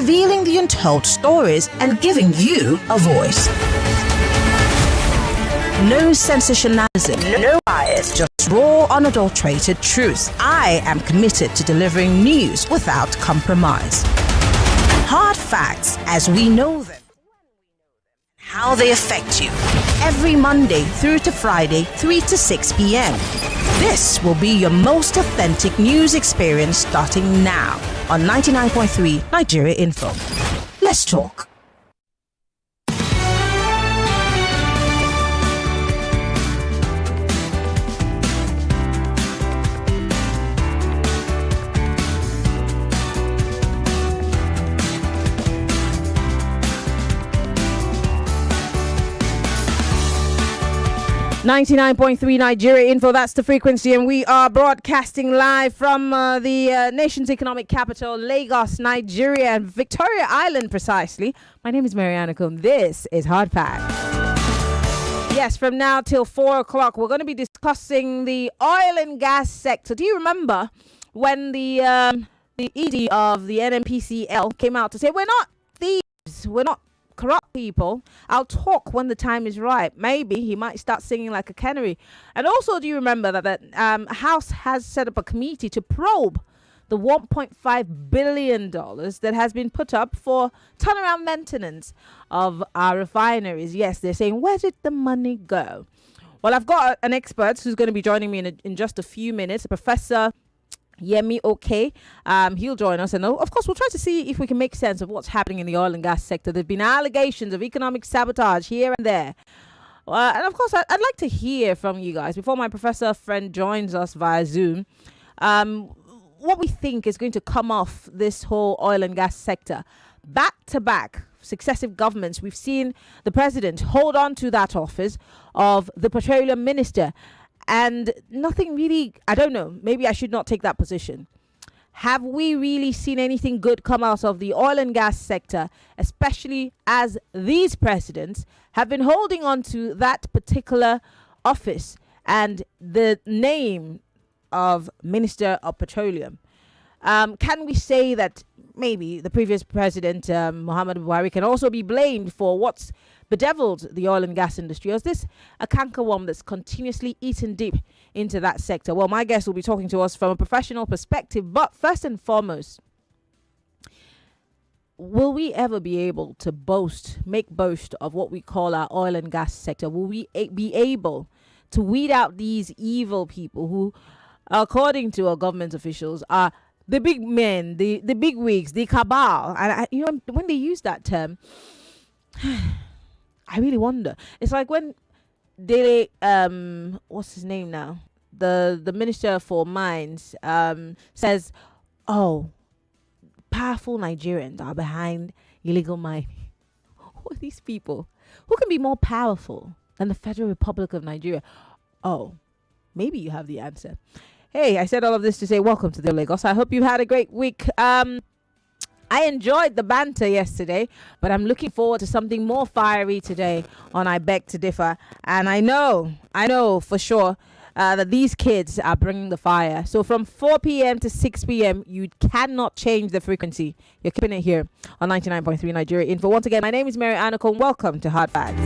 revealing the untold stories and giving you a voice. No sensationalism, no bias, just raw, unadulterated truth. I am committed to delivering news without compromise. Hard facts as we know them. How they affect you. Every Monday through to Friday, 3 to 6 p.m. This will be your most authentic news experience starting now on 99.3 Nigeria Info. Let's talk. .3 Nigeria Info, that's the frequency, and we are broadcasting live from the nation's economic capital, Lagos, Nigeria, and Victoria Island, precisely. My name is Maryann Okon. This is Hard Facts. Yes, from now till 4 o'clock, we're going to be discussing the oil and gas sector. Do you remember when the ED of the NNPCL came out to say, we're not thieves, we're not corrupt people, I'll talk when the time is right? Maybe he might start singing like a canary. And also, do you remember that House has set up a committee to probe the $1.5 billion that has been put up for turnaround maintenance of our refineries? Yes, they're saying, where did the money go? Well, I've got an expert who's going to be joining me in just a few minutes, Professor Yemi Okon. He'll join us, and of course we'll try to see if we can make sense of what's happening in the oil and gas sector. There've been allegations of economic sabotage here and there, and of course I'd like to hear from you guys before my professor friend joins us via Zoom, what we think is going to come off this whole oil and gas sector. Back to back successive governments, we've seen the president hold on to that office of the petroleum minister, and nothing really, I don't know, maybe I should not take that position. Have we really seen anything good come out of the oil and gas sector, especially as these presidents have been holding on to that particular office and the name of Minister of Petroleum? Can we say that maybe the previous president, Muhammadu Buhari, can also be blamed for what's bedeviled the oil and gas industry? Or is this a cankerworm that's continuously eaten deep into that sector? Well, my guest will be talking to us from a professional perspective. But first and foremost, will we ever be able to make boast of what we call our oil and gas sector? Will we be able to weed out these evil people who, according to our government officials, are the big men, the big wigs, the cabal? And when they use that term, I really wonder. It's like when they, what's his name now? The Minister for Mines says, oh, powerful Nigerians are behind illegal mining. Who are these people? Who can be more powerful than the Federal Republic of Nigeria? Oh, maybe you have the answer. Hey, I said all of this to say welcome to the Lagos. I hope you had a great week. I enjoyed the banter yesterday, but I'm looking forward to something more fiery today on I Beg to Differ. And I know for sure that these kids are bringing the fire. So from 4 p.m. to 6 p.m., you cannot change the frequency. You're keeping it here on 99.3 Nigeria Info. Once again, my name is Maryann Okon. Welcome to Hard Facts.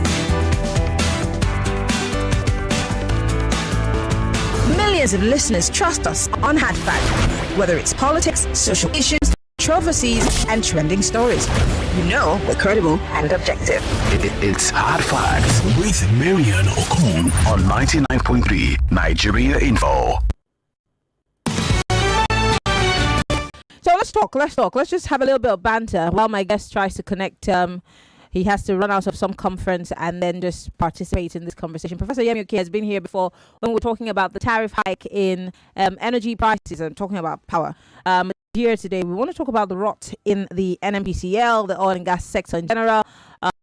Millions of listeners trust us on Hard Facts, whether it's politics, social issues, controversies, and trending stories. You know we're credible and objective. It's Hard Facts with Maryann Okon on 99.3 Nigeria Info. So let's talk. Let's just have a little bit of banter while my guest tries to connect. He has to run out of some conference and then just participate in this conversation. Professor Yemi Okon has been here before when we're talking about the tariff hike in energy prices and talking about power. Here today, we want to talk about the rot in the NNPCL, the oil and gas sector in general,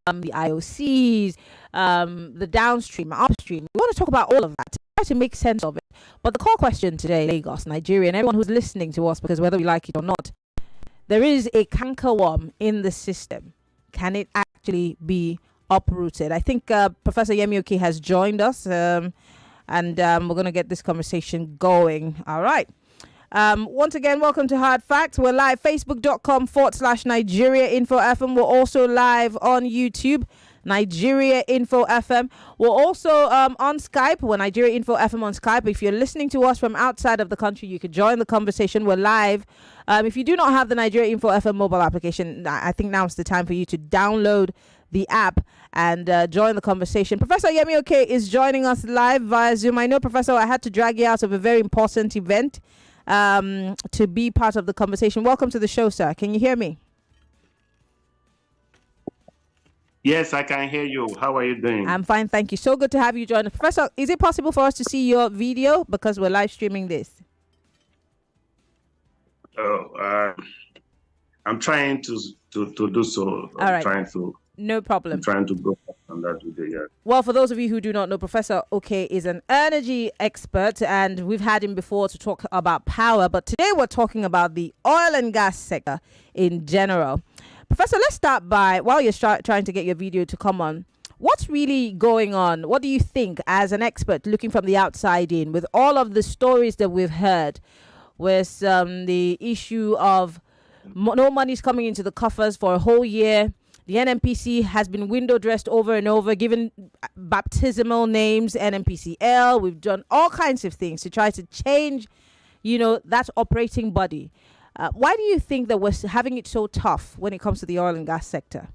the IOCs, the downstream, upstream. We want to talk about all of that, try to make sense of it. But the core question today, Lagos, Nigeria, and everyone who's listening to us, because whether we like it or not, there is a cankerworm in the system. Can it actually be uprooted? I think Professor Yemi Okon has joined us, and we're going to get this conversation going. All right. Once again, welcome to Hard Facts. We're live, facebook.com/Nigeria Info FM. We're also live on YouTube, Nigeria Info FM. We're also on Skype. We're Nigeria Info FM on Skype. If you're listening to us from outside of the country, you could join the conversation. We're live. If you do not have the Nigeria Info FM mobile application, I think now's the time for you to download the app and join the conversation. Professor Yemi Okon is joining us live via Zoom. I know, Professor, I had to drag you out of a very important event to be part of the conversation. Welcome to the show, sir. Can you hear me? Yes, I can hear you. How are you doing? I'm fine, thank you. So good to have you join us. Professor, is it possible for us to see your video because we're live streaming this? I'm trying to do so. All right. No problem. I'm trying to go on that video. Yeah. Well, for those of you who do not know, Professor Okon is an energy expert, and we've had him before to talk about power. But today we're talking about the oil and gas sector in general. Professor, let's start by, while you're trying to get your video to come on, what's really going on? What do you think, as an expert looking from the outside in, with all of the stories that we've heard, with the issue of no money's coming into the coffers for a whole year? The NNPC has been window dressed over and over, given baptismal names, NNPCL. We've done all kinds of things to try to change, that operating body. Why do you think that we're having it so tough when it comes to the oil and gas sector?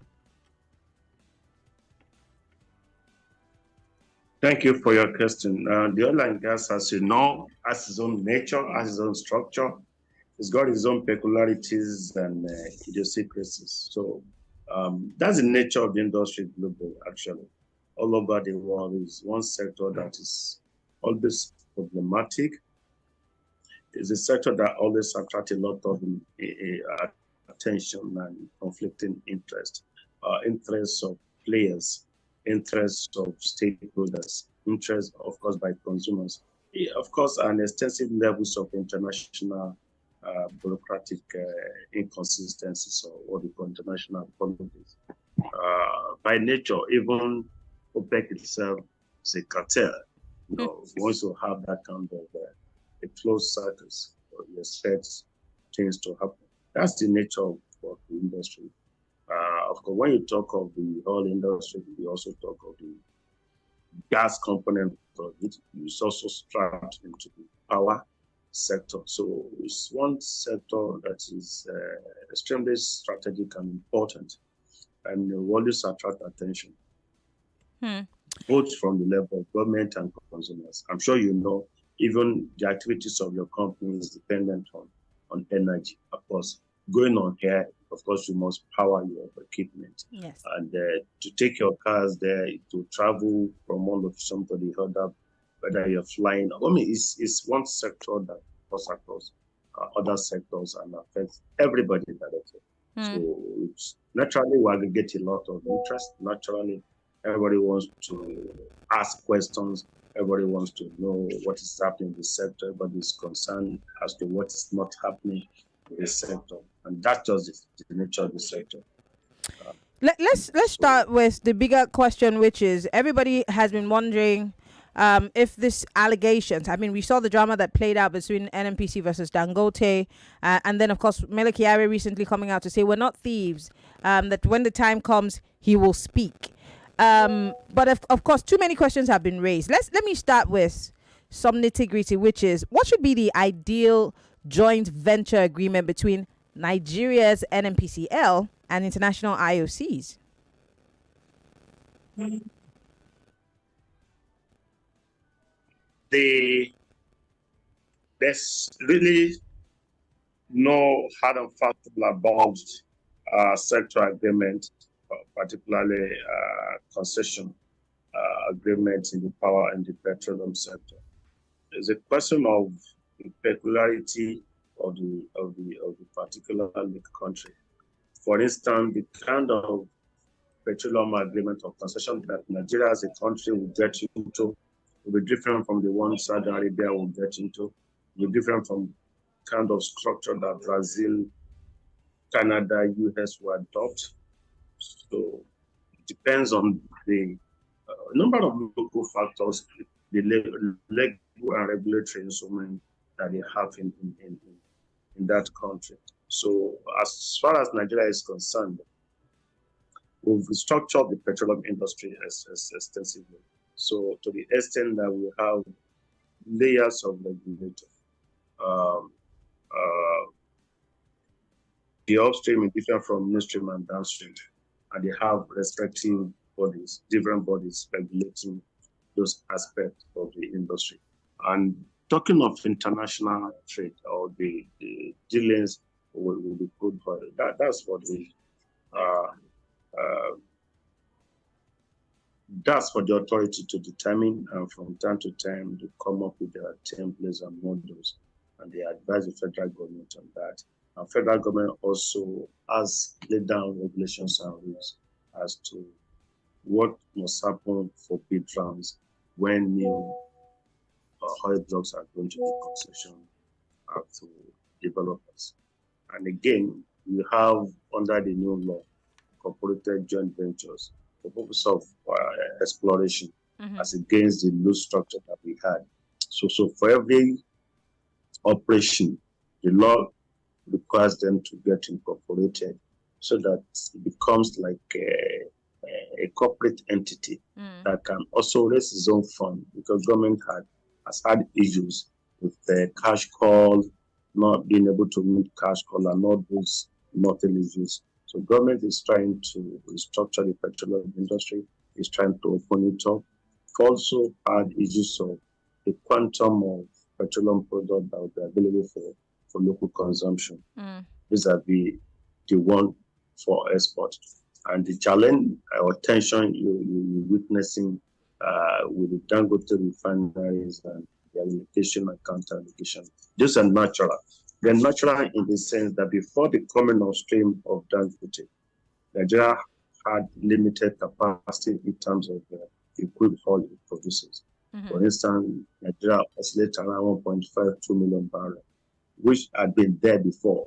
Thank you for your question. The oil and gas, as you know, has its own nature, has its own structure. It's got its own peculiarities and idiosyncrasies. So that's the nature of the industry globally, actually. All over the world is one sector that is always problematic. It's a sector that always attracts a lot of attention and conflicting interest. Interests of players, interests of stakeholders, interests, of course, by consumers. Of course, and extensive levels of international bureaucratic inconsistencies, or what we call international politics. By nature, even OPEC itself is a cartel. Once you have that kind of a closed circus, you expect things to happen. That's the nature of the industry. Of course, when you talk of the oil industry, you also talk of the gas component of it. It's also strapped into the power sector. So it's one sector that is extremely strategic and important, and will always attract attention, both from the level of government and consumers. I'm sure you know, even the activities of your company is dependent on energy. Of course, going on here, of course, you must power your equipment. Yes. And to take your cars there, to travel from one location to the other, whether you're flying. I mean, it's one sector that goes across other sectors and affects everybody directly. So naturally, we aggregate a lot of interest. Naturally, everybody wants to ask questions. Everybody wants to know what is happening in the sector. Everybody is concerned as to what is not happening in the sector. And that's just the nature of the sector. Let's start with the bigger question, which is everybody has been wondering if this allegations, I mean, we saw the drama that played out between NNPC versus Dangote, and then, of course, Mele Kyari recently coming out to say we're not thieves, that when the time comes, he will speak. But of course, too many questions have been raised. Let me start with some nitty-gritty, which is what should be the ideal joint venture agreement between Nigeria's NNPCL and international IOCs? There's really no hard and fast rule about sector agreement, particularly concession agreements in the power and the petroleum sector. It's a question of the peculiarity of the particular country. For instance, the kind of petroleum agreement or concession that Nigeria as a country will get into will be different from the one Saudi Arabia will get into, will be different from kind of structure that Brazil, Canada, US will adopt. So it depends on the number of local factors, the legal and regulatory instruments that they have in that country. So as far as Nigeria is concerned, we've restructured the petroleum industry as extensively. So to the extent that we have layers of regulator, um, uh, the upstream is different from midstream and downstream, and they have respective bodies, different bodies regulating those aspects of the industry. And talking of international trade or the dealings with the crude oil, that's what uh, uh, that's for the authority to determine, and from time to time to come up with their templates and models, and they advise the federal government on that. And federal government also has laid down regulations and rules as to what must happen for bid rounds when new oil blocks are going to be concession to developers. And again, we have under the new law incorporated joint ventures for purpose of exploration as against the loose structure that we had. So for every operation, the law requires them to get incorporated so that it becomes like a corporate entity that can also raise its own fund, because government has had issues with the cash call, not being able to meet cash call, and not those nothing issues. So government is trying to restructure the petroleum industry, is trying to open it up. We've also had issues of the quantum of petroleum product that will be available for local consumption. Vis-a-vis the one for export. And the challenge or tension you're witnessing with the Dangote refineries and the allocation and counter-allocation, these are natural. They're natural in the sense that before the coming on stream of Dangote, Nigeria had limited capacity in terms of the crude oil it produces. For instance, Nigeria oscillates around 1.52 million barrels, which had been there before.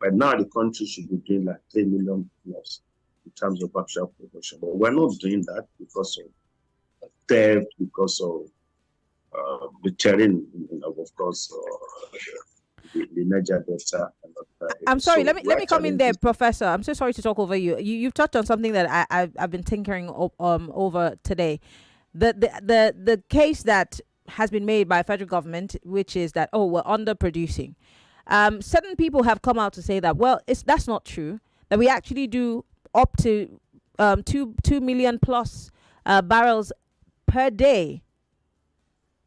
But now the country should be doing like 3 million plus in terms of actual production. But we're not doing that because of theft, because of the terrain, of course, the Niger Delta. I'm sorry. Let me come in there, Professor. I'm so sorry to talk over you. You've touched on something that I've been tinkering over today. The case that has been made by federal government, which is that we're underproducing. Certain people have come out to say that that's not true. That we actually do up to 2 million plus barrels per day.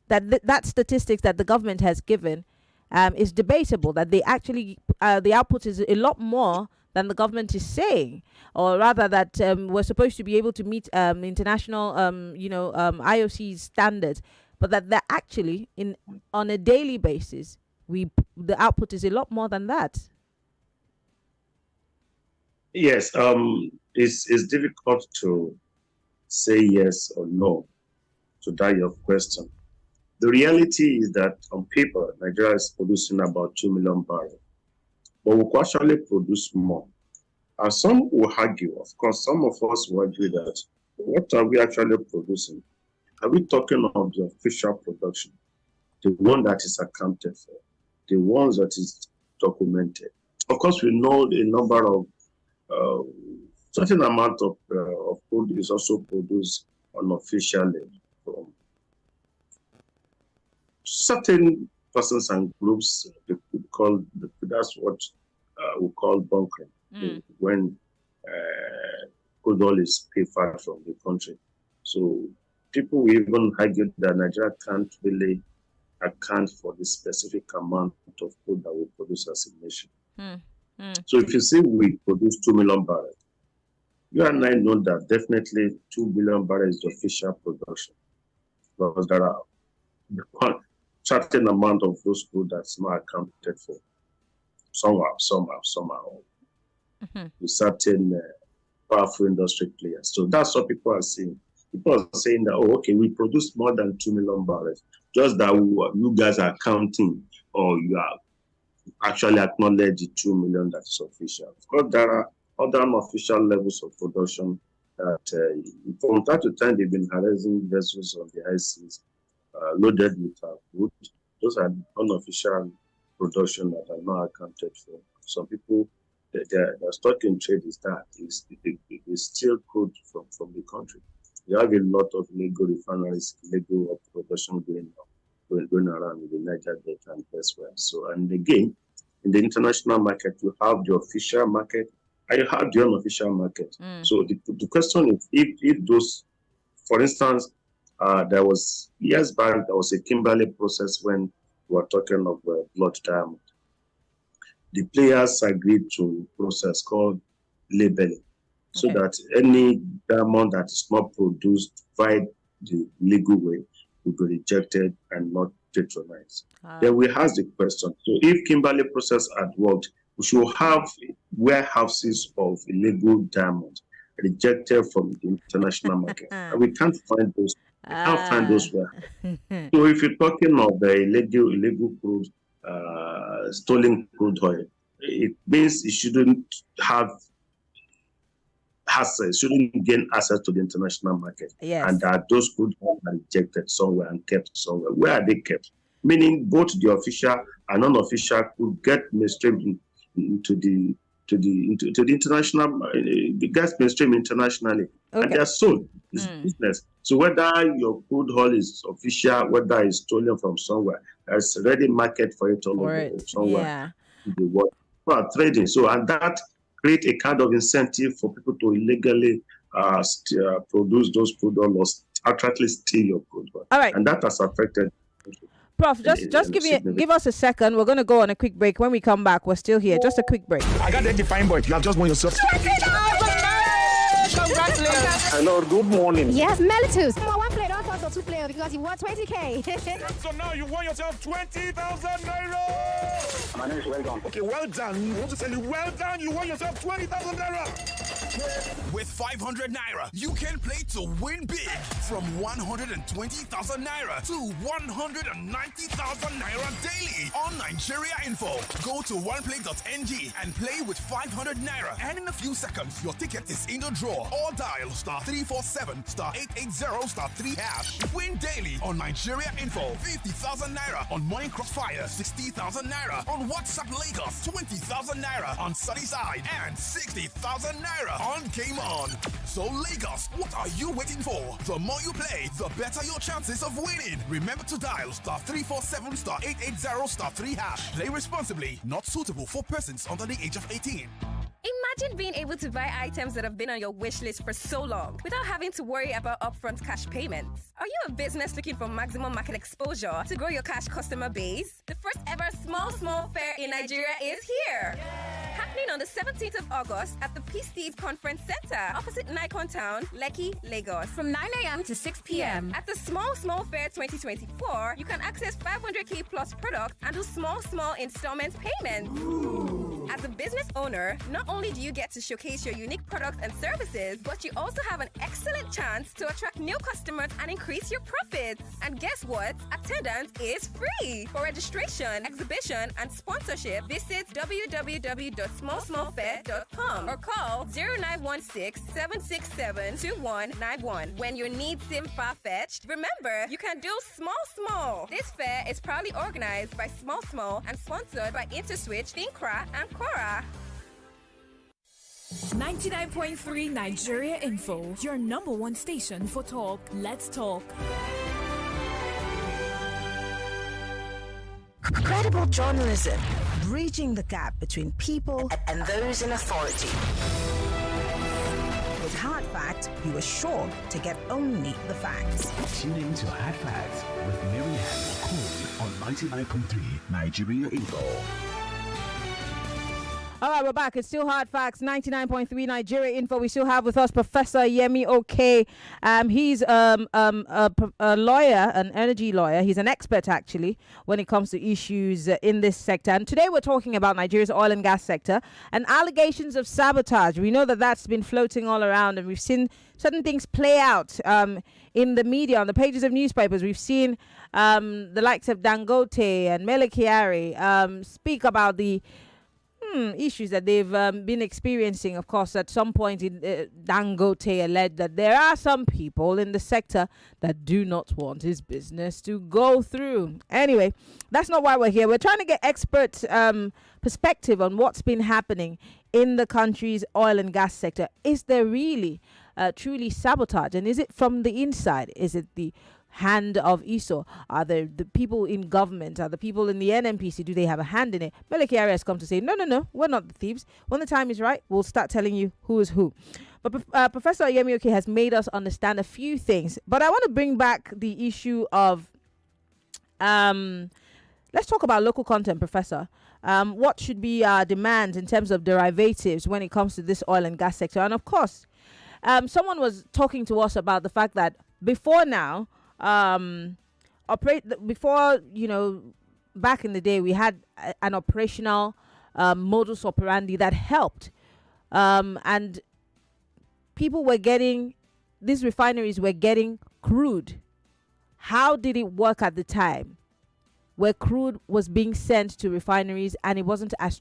That statistics that the government has given is debatable. That they actually the output is a lot more than the government is saying, or rather that we're supposed to be able to meet international IOC standards, but that actually on a daily basis the output is a lot more than that. Yes, it's difficult to say yes or no to that your question. The reality is that on paper, Nigeria is producing about 2 million barrels, but we could actually produce more. And some will argue, of course, some of us will argue that what are we actually producing? Are we talking of the official production, the one that is accounted for, the ones that is documented? Of course, we know the number of certain amount of food is also produced unofficially from certain persons and groups. That's what we call bunkering, when crude oil is paid far from the country. So people will even argue that Nigeria can't really account for the specific amount of food that we produce as a nation. So if you say we produce 2 million barrels, you and I know that definitely 2 billion barrels is the official production, because there are a certain amount of those food that's not accounted for. Somehow, with certain powerful industry players. So that's what people are saying. People are saying that, we produce more than 2 million barrels, just that you guys are counting, or you are actually acknowledge the 2 million that is official. Of course, there are other unofficial levels of production that from time to time they've been harassing vessels on the high seas loaded with food. those are unofficial production that are not accounted for. Some people, their stock in trade is that is still crude from the country. You have a lot of illegal refineries, illegal production going around in the Niger Delta and elsewhere. So, and again, in the international market, you have the official market and you have the unofficial market. So the question is, if those, for instance, there was years back, there was a Kimberley process when we were talking of blood diamond. The players agreed to a process called labeling, so that any diamond that is not produced by the legal way will be rejected and not patronized. Then we ask the question, so if Kimberley process had worked, we should have warehouses of illegal diamonds rejected from the international market. And we can't find those. We can't find those warehouses. So if you're talking of the illegal crude, stolen crude oil, it means it shouldn't have access, shouldn't gain access to the international market. Yes. And that those crude oil are rejected somewhere and kept somewhere. Where are they kept? Meaning both the official and unofficial could get mainstream into the international, the gas mainstream internationally, and they are sold. It's business. So whether your crude oil is official, whether it's stolen from somewhere, there's already market for it all over somewhere in the world for trading. So, and that create a kind of incentive for people to illegally produce those crude oil or actually steal your crude oil. All right. And that has affected. Prof, just give us a second. We're going to go on a quick break. When we come back, we're still here. Just a quick break. I got that defined boy. You have just won yourself. Congratulations. Hello, good morning. Yes, Melitus. One player, don't talk to 2 players because you won 20K. So now you won yourself 20,000 naira. My name is Well Done. Okay, well done. You want to tell you well done. You won yourself 20,000 naira. With 500 naira, you can play to win big. From 120,000 naira to 190,000 naira daily on Nigeria Info. Go to oneplay.ng and play with 500 naira. And in a few seconds, your ticket is in the draw. Or dial *347 *880 *3 hash. Win daily on Nigeria Info. 50,000 naira on Morning Crossfire. 60,000 naira on WhatsApp Lagos. 20,000 naira on Sunnyside. And 60,000 naira on Game On. So Lagos, what are you waiting for? The more you play, the better your chances of winning. Remember to dial *347 *880 *3 hash. Play responsibly. Not suitable for persons under the age of 18. Imagine being able to buy items that have been on your wish list for so long without having to worry about upfront cash payments. Are you a business looking for maximum market exposure to grow your cash customer base? The first ever small fair in Nigeria is here. Happening on the 17th of August at the Peace Steeds Conference Center opposite Nikon Town, Lekki, Lagos. From 9 a.m. to 6 p.m. At the Small Fair 2024, you can access 500k plus products and do small installment payments. Ooh. As a business owner, not only do you get to showcase your unique products and services, but you also have an excellent chance to attract new customers and increase your profits. And guess what? Attendance is free. For registration, exhibition, and sponsorship, visit www.smallfair.com or call 0916-767-2191. When your needs seem far-fetched, remember, you can do small. This fair is proudly organized by Small and sponsored by InterSwitch, Thinkra, and Quora. 99.3 Nigeria Info, your number one station for talk. Let's talk. Credible journalism, bridging the gap between people and those in authority. With Hard Facts, you are sure to get only the facts. Tune in to Hard Facts with Maryann Okon on 99.3 Nigeria Info. All right, we're back. It's still Hard Facts, 99.3 Nigeria Info. We still have with us Professor Yemi Okon. He's a lawyer, an energy lawyer. He's an expert, actually, when it comes to issues in this sector. And today we're talking about Nigeria's oil and gas sector and allegations of sabotage. We know that that's been floating all around, and we've seen certain things play out in the media, on the pages of newspapers. We've seen the likes of Dangote and Mele Kyari speak about the issues that they've been experiencing. Of course, at some point, Dangote alleged that there are some people in the sector that do not want his business to go through. Anyway, that's not why we're here. We're trying to get expert perspective on what's been happening in the country's oil and gas sector. Is there really truly sabotage? And is it from the inside? Is it the hand of ISO? Are the people in government? Are the people in the NNPC? Do they have a hand in it? Meleki Ari has come to say, no, we're not the thieves. When the time is right, we'll start telling you who is who. But Professor Yemi Okon has made us understand a few things. But I want to bring back the issue of, let's talk about local content, Professor. What should be our demands in terms of derivatives when it comes to this oil and gas sector? And of course, someone was talking to us about the fact that before now, before, back in the day, we had an operational modus operandi that helped, and people were getting, these refineries were getting crude. How did it work at the time where crude was being sent to refineries and it wasn't as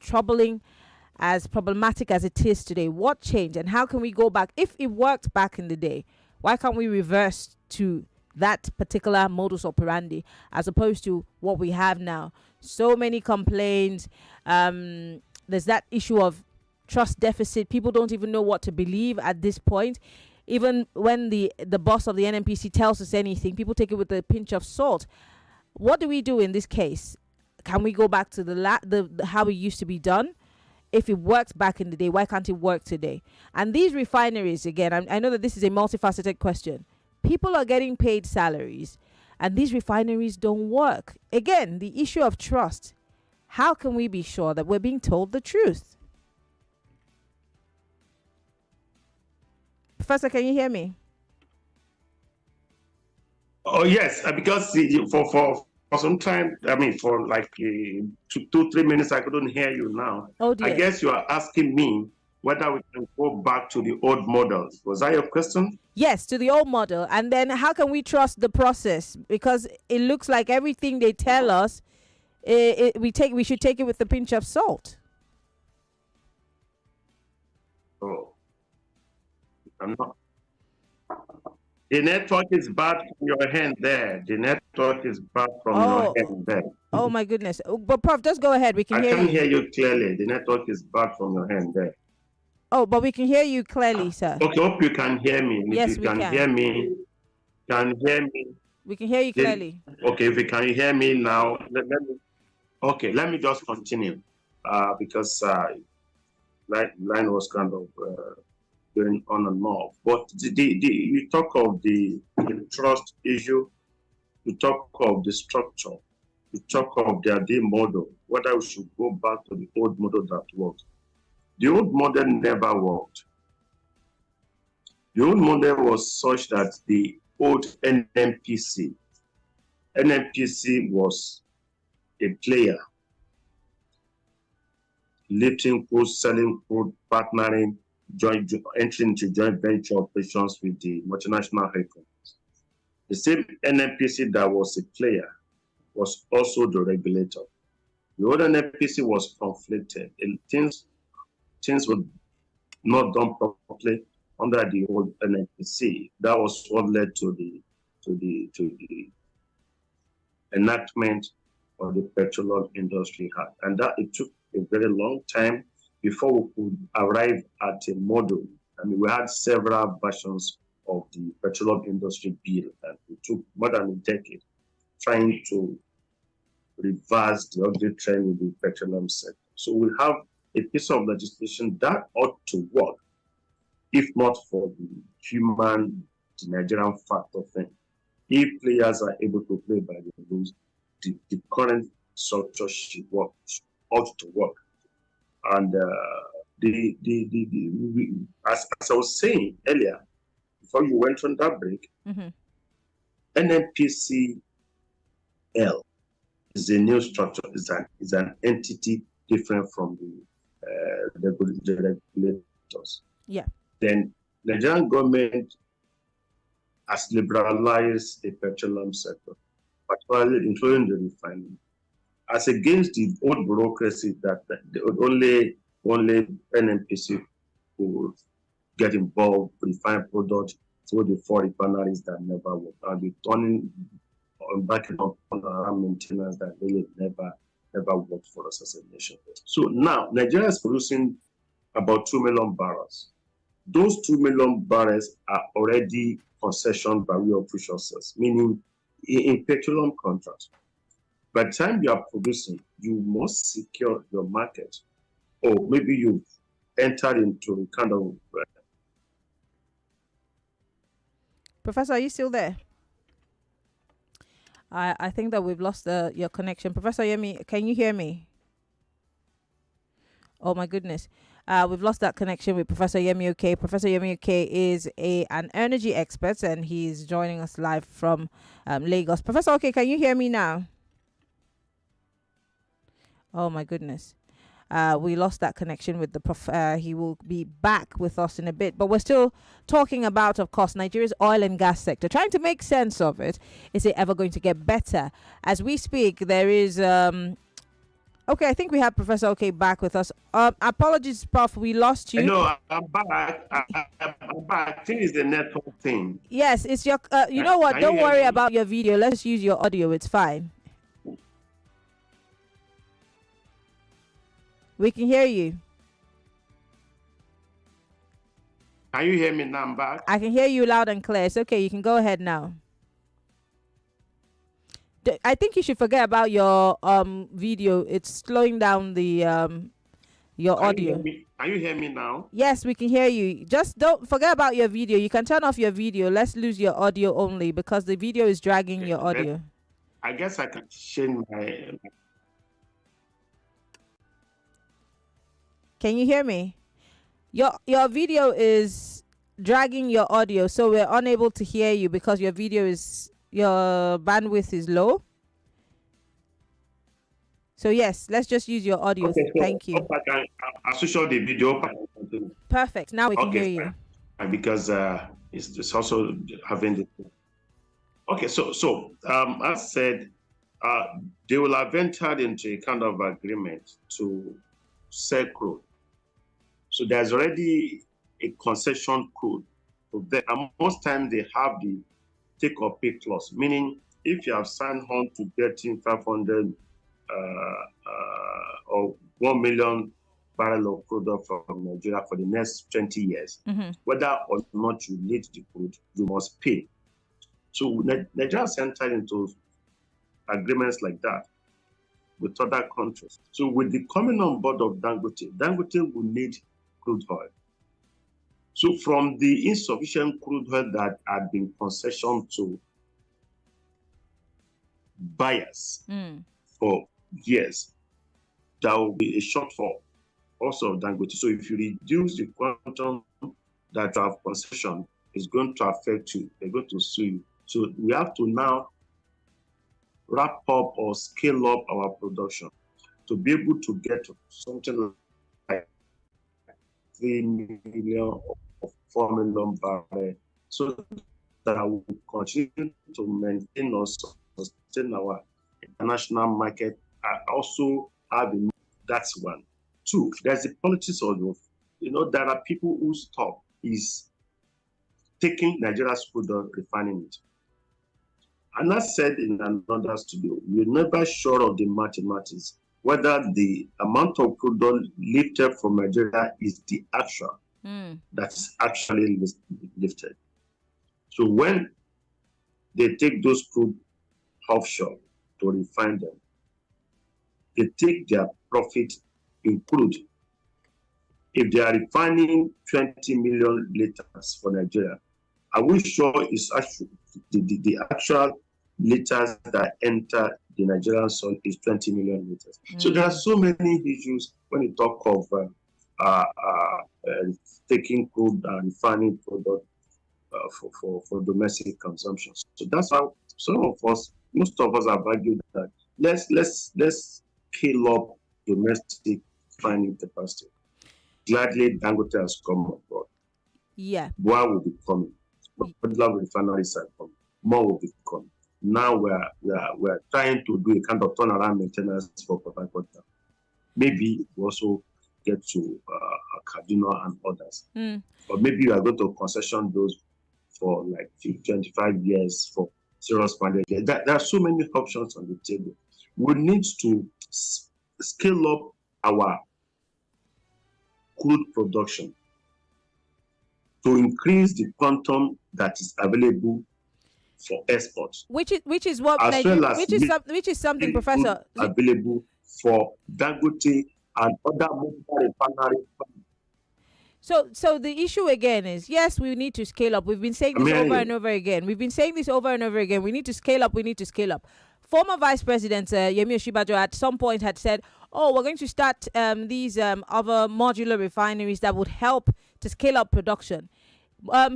problematic as it is today? What changed, and how can we go back? If it worked back in the day, why can't we reverse to that particular modus operandi as opposed to what we have now? So many complaints. There's that issue of trust deficit. People don't even know what to believe at this point. Even when the boss of the NNPC tells us anything, people take it with a pinch of salt. What do we do in this case? Can we go back to the how it used to be done? If it worked back in the day, why can't it work today? And these refineries, again, I know that this is a multifaceted question. People are getting paid salaries and these refineries don't work. Again, the issue of trust. How can we be sure that we're being told the truth? Professor, can you hear me? Oh, yes, because for some time, for like 2-3 minutes, I couldn't hear you now. Oh, dear. I guess you are asking me whether we can go back to the old models. Was that your question? Yes, to the old model. And then how can we trust the process? Because it looks like everything they tell us, we should take it with a pinch of salt. Oh, I'm not. The network is bad from your hand there. The network is bad from your hand there. Oh, my goodness. But Prof, just go ahead. We can hear you. I can't hear you clearly. The network is bad from your hand there. Oh, but we can hear you clearly, sir. Okay, hope you can hear me. Yes, if you we can hear me, we can hear you clearly. Okay, if you can hear me now, let me just continue because line was kind of going on and off. But you talk of the trust issue, you talk of the structure, you talk of the ideal model, whether we should go back to the old model that worked. The old model never worked. The old model was such that the old NNPC was a player, lifting crude, selling crude, partnering, entering into joint venture operations with the multinational oil companies. The same NNPC that was a player was also the regulator. The old NNPC was conflicted, and things were not done properly under the old NNPC. That was what led to the enactment of the Petroleum Industry Act, and that it took a very long time before we could arrive at a model. We had several versions of the Petroleum Industry Bill, and it took more than a decade trying to reverse the ugly trend in the petroleum sector. So we have a piece of legislation that ought to work, if not for the Nigerian factor thing. If players are able to play by the rules, the current structure ought to work. And as I was saying earlier, before you went on that break, NNPCL is a new structure, is an entity different from the regulators. Yeah. Then the Nigerian government has liberalized the petroleum sector, particularly including the refining, as against the old bureaucracy that would only only NNPC will get involved, refine product through the 4 refineries that never work. And the turning on back on around maintenance that really never worked for us as a nation. So now Nigeria is producing about 2 million barrels. Those 2 million barrels are already concessioned by way of resources, meaning in petroleum contracts. By the time you are producing, you must secure your market, or maybe you've entered into a kind of. Professor, are you still there? I think that we've lost your connection. Professor Yemi, can you hear me? Oh my goodness. We've lost that connection with Professor Yemi Okon. Professor Yemi Okon is an energy expert, and he's joining us live from Lagos. Professor Okon, can you hear me now? Oh my goodness. We lost that connection with the prof. He will be back with us in a bit, but we're still talking about, of course, Nigeria's oil and gas sector, trying to make sense of it. Is it ever going to get better? As we speak, there is okay, I think we have Professor Okon back with us. Apologies, Prof, we lost you. No, I'm back. I'm back. I think it's the network thing. Yes, it's your. You know what? Don't worry about your video. Let's use your audio. It's fine. We can hear you. Can you hear me now? I'm back. I can hear you loud and clear. It's okay. You can go ahead now. I think you should forget about your video. It's slowing down the your audio. Can you hear me now? Yes, we can hear you. Just don't forget about your video. You can turn off your video. Let's lose your audio only, because the video is dragging your audio. I guess I can change my. Can you hear me? Your video is dragging your audio, so we're unable to hear you because your bandwidth is low. So yes, let's just use your audio. Okay, so thank you. I'll show the video. Perfect. Now we can hear you. Because it's also having the. Okay, so as said, they will have entered into a kind of agreement to sell crude. So there's already a concession crude. And most times they have the take or pay clause, meaning if you have signed on to getting 500 or 1 million barrel of crude from Nigeria for the next 20 years, whether or not you need the crude, you must pay. So Nigeria has entered into agreements like that with other countries. So with the coming on board of Dangote will need crude oil. So from the insufficient crude oil that had been concessioned to buyers for years, there will be a shortfall also of Dangote. So if you reduce the quantum that you have concession, it's going to affect you. They're going to sue you. So we have to now wrap up or scale up our production to be able to get something like 3 million or 4 million barrels, so that we will continue to maintain or sustain our international market. I also have that's one. Two, there's the politics of, there are people whose top is taking Nigeria's crude oil, refining it. And as said in another studio, we're never sure of the mathematics, whether the amount of crude oil lifted from Nigeria is the actual that's actually lifted. So when they take those crude offshore to refine them, they take their profit in crude. If they are refining 20 million liters for Nigeria, are we sure it's actually the actual liters that enter the Nigerian soil is 20 million liters? So there are so many issues when you talk of taking crude and refining product for domestic consumption. So that's how most of us have argued that let's scale up domestic refining capacity. Gladly, Dangote has come on board. Yeah. More will be coming. Regular refineries are coming. More will be coming. Now we're trying to do a kind of turnaround maintenance for Port Harcourt. Maybe we also get to Kaduna and others. Or maybe you are going to concession those for like 25 years for serious pandemic. There are so many options on the table. We need to scale up our crude production to increase the quantum that is available for export, which is what as well as which is something, Professor, available for Dangote and other multiple refineries. So the issue again is, yes, we need to scale up. We've been saying this over and over again. We need to scale up. We need to scale up. Former Vice President Yemi Oshibajo at some point had said, "Oh, we're going to start these other modular refineries that would help to scale up production."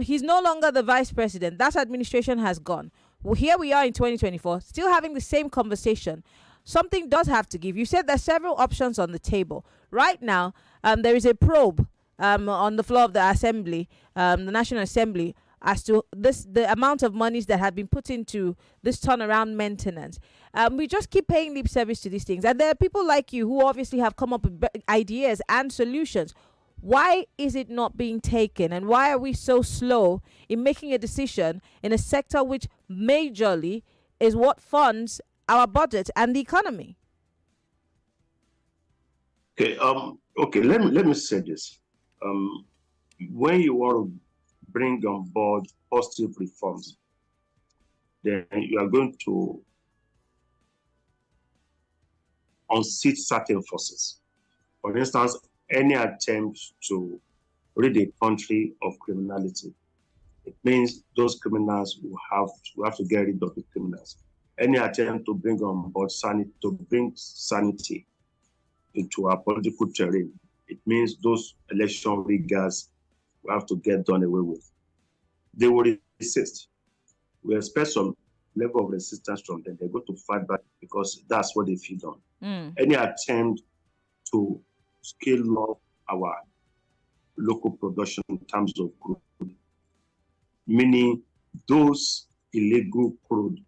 He's no longer the vice president. That administration has gone. Well, here we are in 2024, still having the same conversation. Something does have to give. You said there's several options on the table. Right now, there is a probe on the floor of the Assembly, the National Assembly, as to the amount of monies that have been put into this turnaround maintenance. We just keep paying lip service to these things. And there are people like you who obviously have come up with ideas and solutions. Why is it not being taken? And why are we so slow in making a decision in a sector which majorly is what funds our budget and the economy? Okay, let me say this. When you want to bring on board positive reforms, then you are going to unseat certain forces. For instance, any attempt to rid a country of criminality, it means those criminals will have to get rid of the criminals. Any attempt to bring on board sanity into our political terrain, it means those election riggers will have to get done away with. They will resist. We expect some level of resistance from them. They're going to fight back because that's what they feed on. Any attempt to scale up our local production in terms of crude, meaning those illegal crude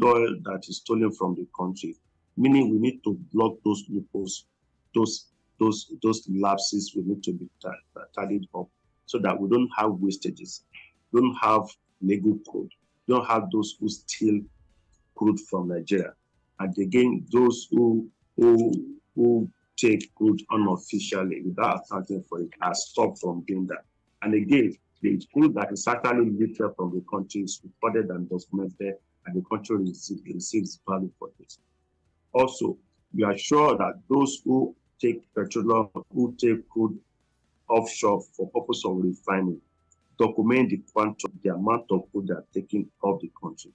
oil that is stolen from the country, meaning we need to block those loopholes, those lapses we need to be tallied up so that we don't have wastages, don't have illegal crude, don't have those who steal crude from Nigeria. And again, those who take crude unofficially without accounting for it are stopped from doing that. And again, the crude that is actually lifted from the country is recorded and documented, and the country receives value for it. Also, we are sure that those who take petroleum, who take crude offshore for purpose of refining, document the quantum, the amount of crude they are taking off the country.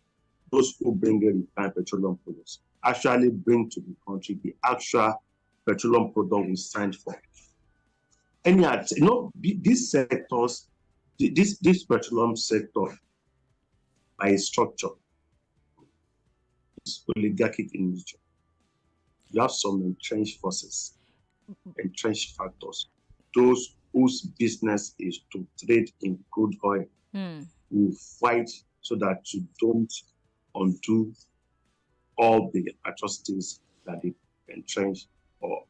Those who bring in refined petroleum products actually bring to the country the actual petroleum product we signed for. These sectors, this petroleum sector, by structure, is oligarchic in nature. You have some entrenched forces, entrenched factors. Those whose business is to trade in crude oil will fight so that you don't undo all the atrocities that they entrenched or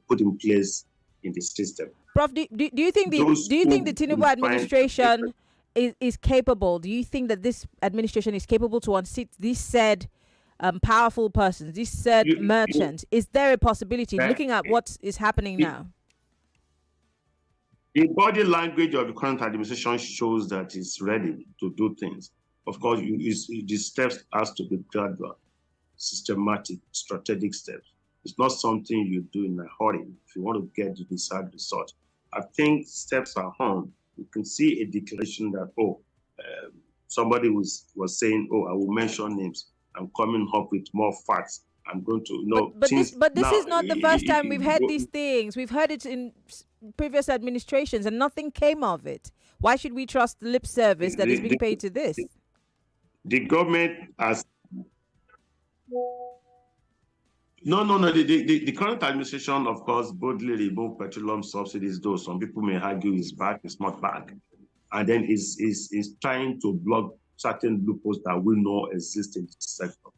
put in place in the system. Prof, do you think the Tinubu administration is capable? Do you think that this administration is capable to unseat these said powerful persons, these said merchants? Is there a possibility, looking at what is happening now? The body language of the current administration shows that it's ready to do things. Of course, the steps has to be gradual, systematic, strategic steps. It's not something you do in a hurry if you want to get the desired result. I think steps are on. You can see a declaration that, somebody was saying, I will mention names. I'm coming up with more facts. I'm going to, But this is not the first time we've heard these things. We've heard it in previous administrations and nothing came of it. Why should we trust the lip service that is being paid to this? The government has... No. The current administration, of course, boldly removed petroleum subsidies, though some people may argue it's bad, it's not bad. And then is trying to block certain loopholes that we know exist in the sector.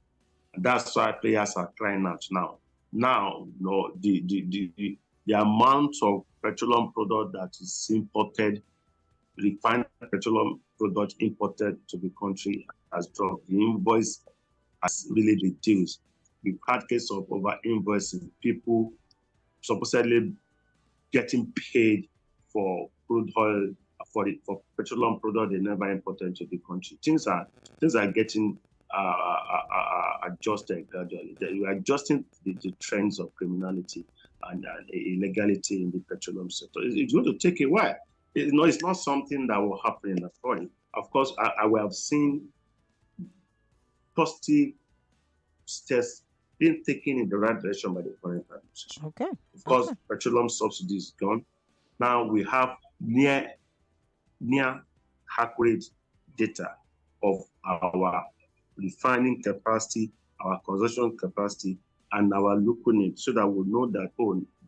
And that's why players are crying out now. now, the amount of petroleum product that is imported, refined petroleum product imported to the country has dropped. The invoice has really reduced. We've had cases of over invoicing, people supposedly getting paid for crude oil, for petroleum product they never imported to the country. Things are getting adjusted gradually. We are adjusting the trends of criminality and illegality in the petroleum sector. It's going to take a while. It's not something that will happen in a hurry. Of course, I will have seen positive steps being taken in the right direction by the current administration. Okay. Of course, petroleum subsidy is gone. Now we have near accurate data of our refining capacity, our consumption capacity, and our local needs, so that we know that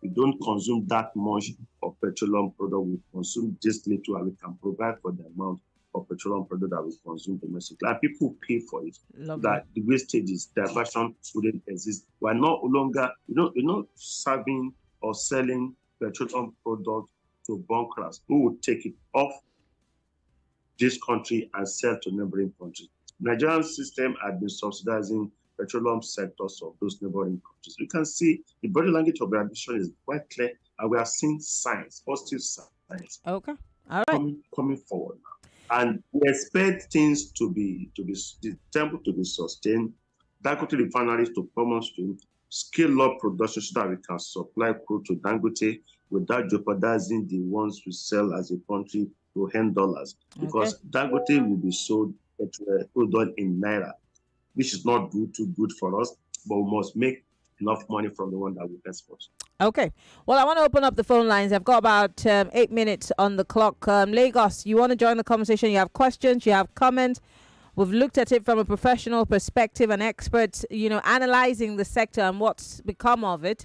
we don't consume that much of petroleum product. We consume this little, and we can provide for the amount of petroleum product that we consume domestically. And people pay for it. That the wastages, diversion wouldn't exist. We're no longer, we're not serving or selling petroleum product to bunkers who would take it off this country and sell to neighboring countries. Nigerian system has been subsidizing petroleum sectors of those neighboring countries. You can see the body language of the administration is quite clear, and we are seeing signs, positive signs. Okay. All right. Coming forward now. And we expect things to be sustained, Dangote refineries to come on stream, scale up production so that we can supply crude to Dangote without jeopardizing the ones we sell as a country to earn dollars. Because Dangote will be sold crude oil in Naira, which is not too good for us, but we must make enough money from the one that we export. Okay. Well, I want to open up the phone lines. I've got about 8 minutes on the clock. Lagos, you want to join the conversation? You have questions, you have comments. We've looked at it from a professional perspective, an expert, analyzing the sector and what's become of it.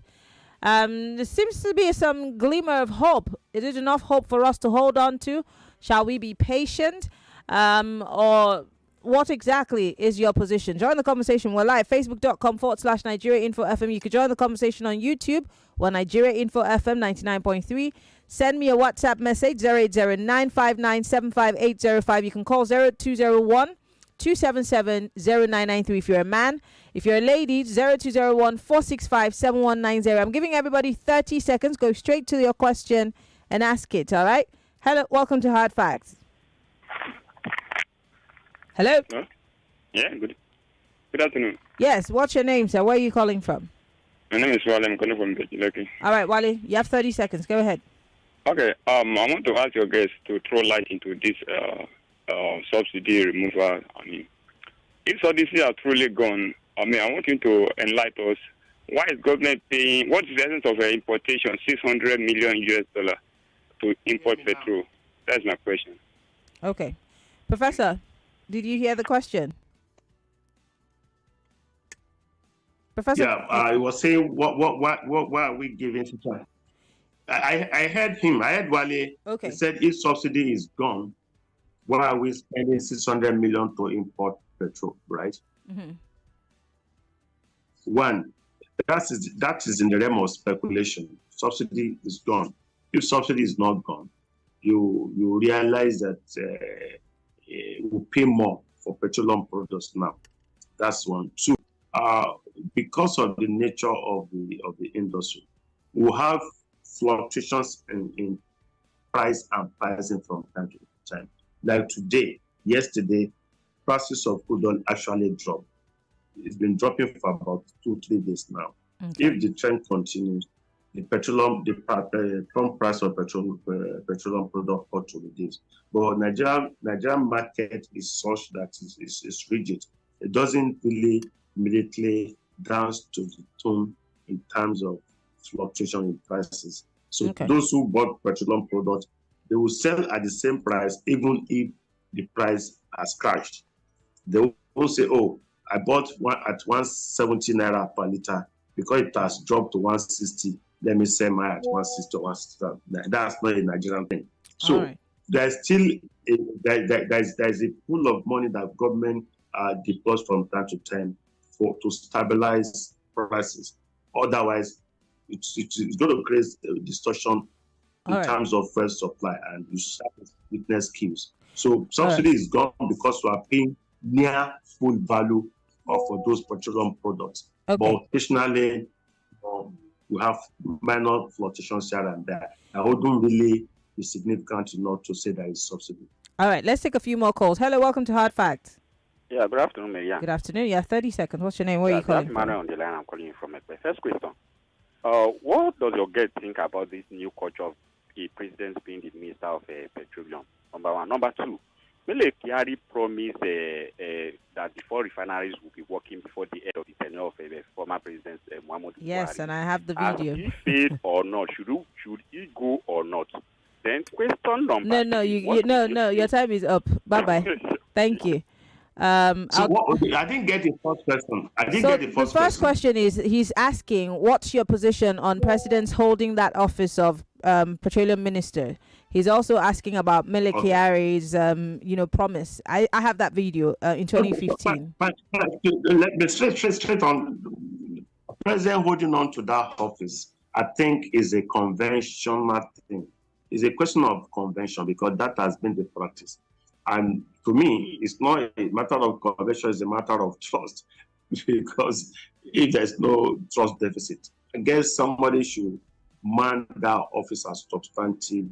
There seems to be some glimmer of hope. Is it enough hope for us to hold on to? Shall we be patient? Or what exactly is your position? Join the conversation. We're live, facebook.com/Nigeria Info FM. You can join the conversation on YouTube. We're Nigeria Info FM 99.3. Send me a WhatsApp message, 080-959-75805. You can call 0201-277-0993 if you're a man. If you're a lady, 0201-465-7190. I'm giving everybody 30 seconds. Go straight to your question and ask it, all right? Hello, welcome to Hard Facts. Hello? Hello? Yeah, good afternoon. Yes, what's your name, sir? Where are you calling from? My name is Wale. I'm calling from Bejiloki. All right, Wale, you have 30 seconds. Go ahead. Okay, I want to ask your guests to throw light into this subsidy removal. If subsidies are truly gone, I want you to enlighten us. Why is government paying, what is the essence of importation, $600 million to import petrol? That's my question. Okay. Professor, did you hear the question? Professor? Yeah, I was saying, why are we giving to time? I heard him. I heard Wale. Okay. He said if subsidy is gone, why are we spending 600 million to import petrol, right? Mm-hmm. One, that is in the realm of speculation. Subsidy is gone. If subsidy is not gone, you realize that we pay more for petroleum products now. That's one. Two, because of the nature of the industry, we have fluctuations in price and pricing from time to time. Like yesterday, prices of crude oil actually dropped. It's been dropping for about 2-3 days now. Okay. If the trend continues, the pump price of petroleum product ought to reduce. But Nigerian market is such that it's rigid. It doesn't really immediately dance to the tone in terms of fluctuation in prices. So those who bought petroleum products, they will sell at the same price even if the price has crashed. They will say, "Oh, I bought one at 170 naira per liter because it has dropped to 160. Let me sell mine at 160 or 160." That's not a Nigerian thing. So there's still there's a pool of money that government deploys from time to time to stabilize prices. Otherwise, it's going to create a distortion in terms of first supply, and you start witness queues. So subsidy is gone because we are paying near full value for those petroleum products. But occasionally, we have minor fluctuations here and there. I wouldn't really be significant enough to say that it's subsidy. All right, let's take a few more calls. Hello, welcome to Hard Facts. Yeah, good afternoon, Maryann. Good afternoon. Yeah, 30 seconds. What's your name? Where are you calling from? Maryann on the line. I'm calling you from Ekpe. First question. What does your guest think about this new culture of a president being the minister of petroleum? Number one. Number two, Mele Kyari promised that the 4 refineries will be working before the end of the tenure of former President Muhammadu Buhari. Yes, and I have the video. Has he failed or not? Should he go or not? Then question number No, your time is up. Bye-bye. Thank you. I didn't get the first question. The first question is, he's asking, what's your position on presidents holding that office of petroleum minister? He's also asking about Mele Kyari's, promise. I have that video in 2015. But let me straight on. President holding on to that office, I think, is a conventional thing. It's a question of convention because that has been the practice. And to me, it's not a matter of convention, it's a matter of trust. Because if there's no trust deficit, I guess somebody should man that office as substantive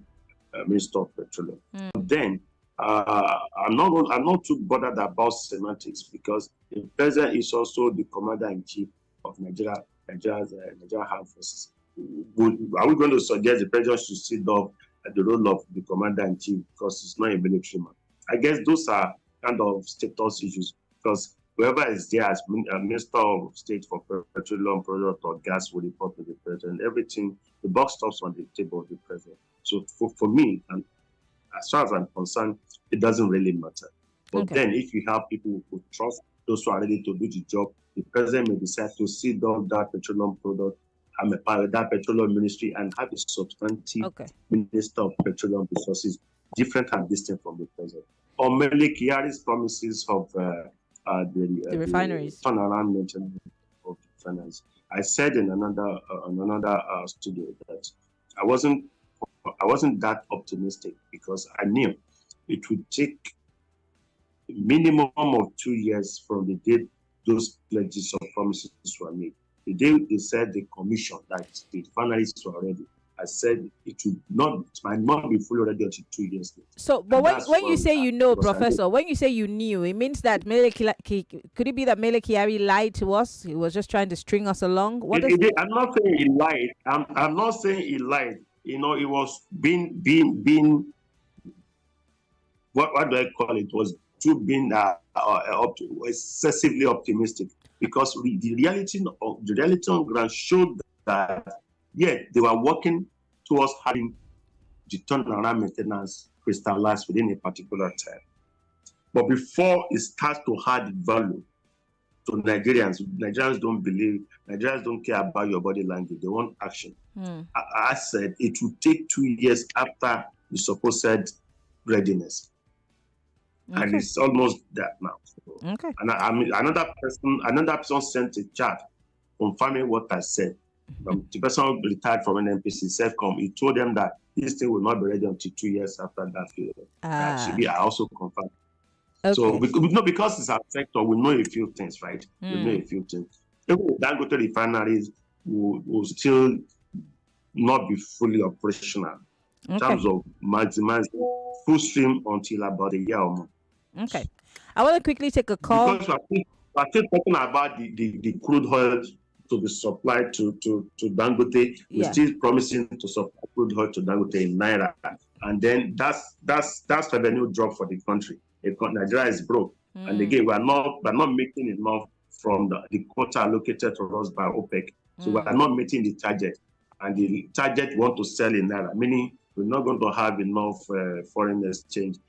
Minister of Petroleum. Then I'm not too bothered about semantics because the president is also the commander-in-chief of Nigeria's armed forces. Are we going to suggest the president should sit up at the role of the commander-in-chief because he's not a military man? I guess those are kind of status issues because whoever is there as Minister of State for petroleum product or gas will report to the president. Everything, the buck stops on the table of the president. So for me, and as far as I'm concerned, it doesn't really matter. But then if you have people who trust those who are ready to do the job, the president may decide to sit down that petroleum product and a part of that petroleum ministry and have a substantive Minister of Petroleum Resources, different and distinct from the president. Or Mele Kyari's promises of the refineries. Turnaround maintenance of the refineries. I said in another studio that I wasn't that optimistic because I knew it would take a minimum of 2 years from the day those pledges or promises were made. The day they said the commission that the refineries were ready, I said it might not be fully ready until 2 years later. So, but when you say Professor, when you say you knew, it means that could it be that Mele Kyari lied to us? He was just trying to string us along? I'm not saying he lied. I'm not saying he lied. It was being what do I call it? Was being excessively optimistic because the reality on ground showed that they were working towards having the turnaround maintenance crystallized within a particular time. But before it starts to add value to Nigerians don't care about your body language. They want action. I said it would take 2 years after the supposed readiness. And it's almost that now. So, and another person sent a chat confirming what I said. The person retired from NNPC, he told them that this thing will not be ready until 2 years after that period. Actually, I also confirmed. So, because it's our sector, we know a few things, right? We know a few things. Even the Dangote refineries will still not be fully operational in terms of maximizing full stream until about a year or more. Okay. I want to quickly take a call. Because we're still talking about the crude oil to be supplied to Dangote. We're still promising to supply crude oil to Dangote in Naira. And then that's revenue drop for the country. Nigeria is broke. And again, we're not making enough from the quota allocated to us by OPEC. So we're not meeting the target. And the target we want to sell in Naira, meaning we're not going to have enough foreign exchange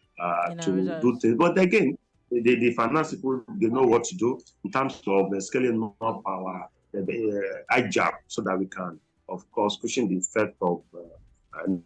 to do things. But again, the finance people, they know what to do in terms of scaling up our IJAB so that we can, of course, cushion the effect of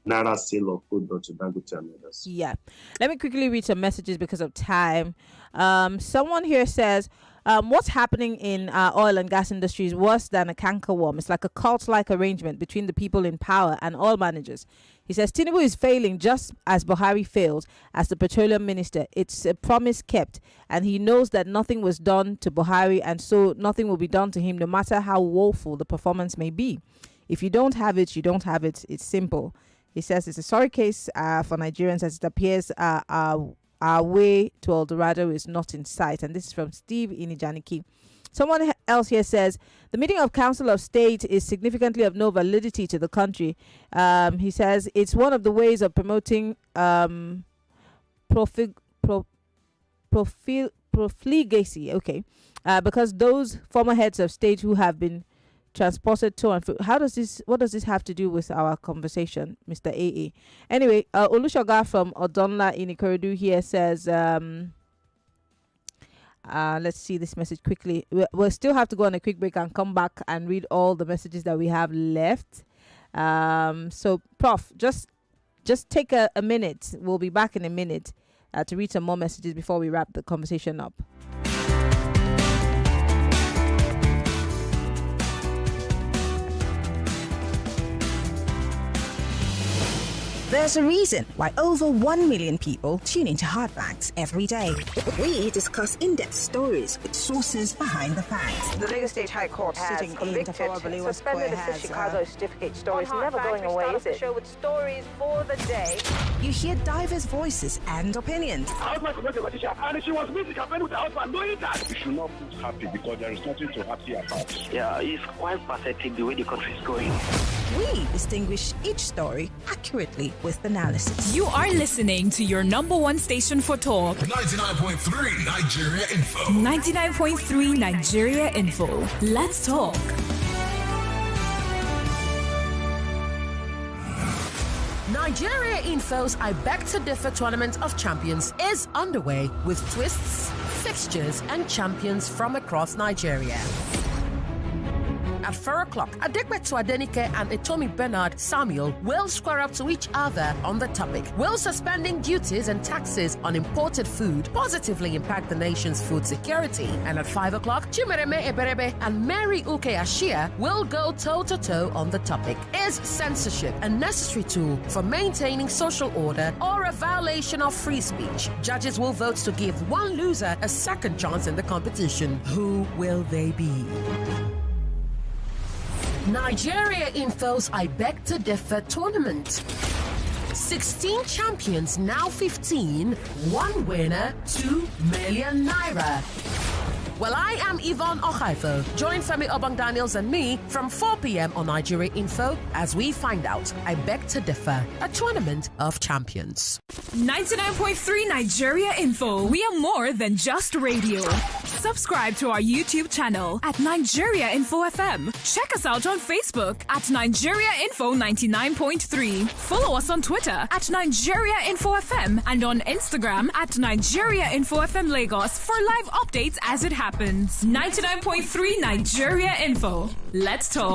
Naira sale of crude to Dangote and others. Yeah. Let me quickly read some messages because of time. Someone here says, What's happening in oil and gas industry is worse than a cankerworm. It's like a cult-like arrangement between the people in power and oil managers. He says Tinubu is failing just as Buhari failed as the petroleum minister. It's a promise kept, and he knows that nothing was done to Buhari, and so nothing will be done to him, no matter how woeful the performance may be. If you don't have it, you don't have it. It's simple. He says it's a sorry case for Nigerians, as it appears our way to El Dorado is not in sight. And this is from Steve Inijaniki. Someone else here says the meeting of Council of State is significantly of no validity to the country. He says it's one of the ways of promoting profligacy. Okay, because those former heads of state who have been transported to and fro. What does this have to do with our conversation, Mr. AA? Anyway, Olushoga from Odonla in Ikorodu here says, let's see this message quickly. We'll still have to go on a quick break and come back and read all the messages that we have left. So, Prof, just take a minute. We'll be back in a minute to read some more messages before we wrap the conversation up. There's a reason why over 1 million people tune into Hard Facts every day. We discuss in-depth stories with sources behind the facts. The Lagos State High Court has convicted, suspended the Chicago certificate story. It's never going away, is it? Show with stories for the day. You hear diverse voices and opinions. And she was meeting her friend with her husband, knowing that. You should not feel happy because there is nothing to happy about. Yeah, it's quite pathetic the way the country is going. We distinguish each story accurately with analysis. You are listening to your number one station for talk. 99.3 Nigeria Info. 99.3 Nigeria Info. Let's talk. Nigeria Info's I Beg to Differ Tournament of Champions is underway with twists, fixtures, and champions from across Nigeria. At 4 o'clock, Adekwetu Adenike and Etomi Bernard Samuel will square up to each other on the topic. Will suspending duties and taxes on imported food positively impact the nation's food security? And at 5 o'clock, Chimereme Eberebe and Mary Uke Ashia will go toe-to-toe on the topic. Is censorship a necessary tool for maintaining social order or a violation of free speech? Judges will vote to give one loser a second chance in the competition. Who will they be? Nigeria Info's I Beg to Differ tournament. 16 champions, now 15. One winner, 2 million naira. Well, I am Yvonne Okhaifo. Join Femi Obang Daniels and me from 4 p.m. on Nigeria Info as we find out I Beg to Differ, a tournament of champions. 99.3 Nigeria Info. We are more than just radio. Subscribe to our YouTube channel at Nigeria Info FM. Check us out on Facebook at Nigeria Info 99.3. Follow us on Twitter at Nigeria Info FM and on Instagram at Nigeria Info FM Lagos for live updates as it happens. 99.3 Nigeria Info. Let's talk.